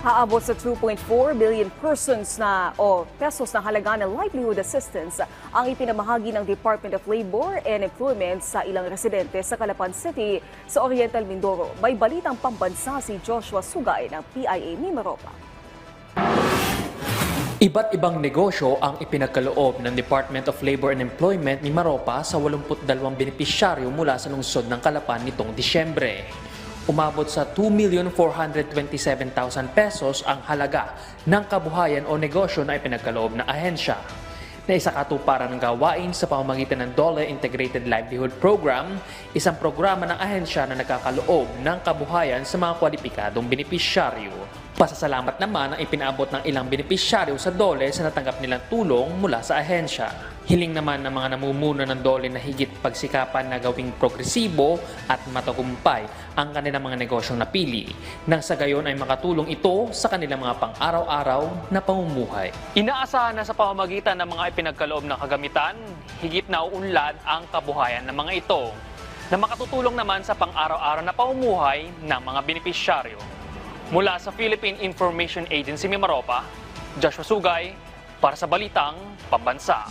Haabot sa 2.4 billion persons pesos na halaga ng livelihood assistance ang ipinamahagi ng Department of Labor and Employment sa ilang residente sa Calapan City sa Oriental Mindoro. May balitang pambansa si Joshua Sugay ng PIA Mimaropa. Iba't ibang negosyo ang ipinagkaloob ng Department of Labor and Employment ni Mimaropa sa 82 benepisyaryo mula sa lungsod ng Calapan nitong Disyembre. Umabot sa 2,427,000 pesos ang halaga ng kabuhayan o negosyo na ipinagkaloob ng ahensya. Na isa katuparan ng gawain sa pamamagitan ng DOLE Integrated Livelihood Program, isang programa ng ahensya na nagkakaloob ng kabuhayan sa mga kwalipikadong benepisyaryo. Pasasalamat naman ang ipinaabot ng ilang benepisyaryo sa DOLE sa natanggap nilang tulong mula sa ahensya. Hiling naman ng mga namumuno ng DOLE na higit pagsikapan na gawing progresibo at matagumpay ang kanilang mga negosyong napili, nang sa gayon ay makatulong ito sa kanilang mga pang-araw-araw na pamumuhay. Inaasahan na sa pamamagitan ng mga ipinagkaloob na kagamitan, higit na uunlad ang kabuhayan ng mga ito, na makatutulong naman sa pang-araw-araw na pamumuhay ng mga benepisyaryo. Mula sa Philippine Information Agency Mimaropa, Joshua Sugay para sa Balitang Pambansa.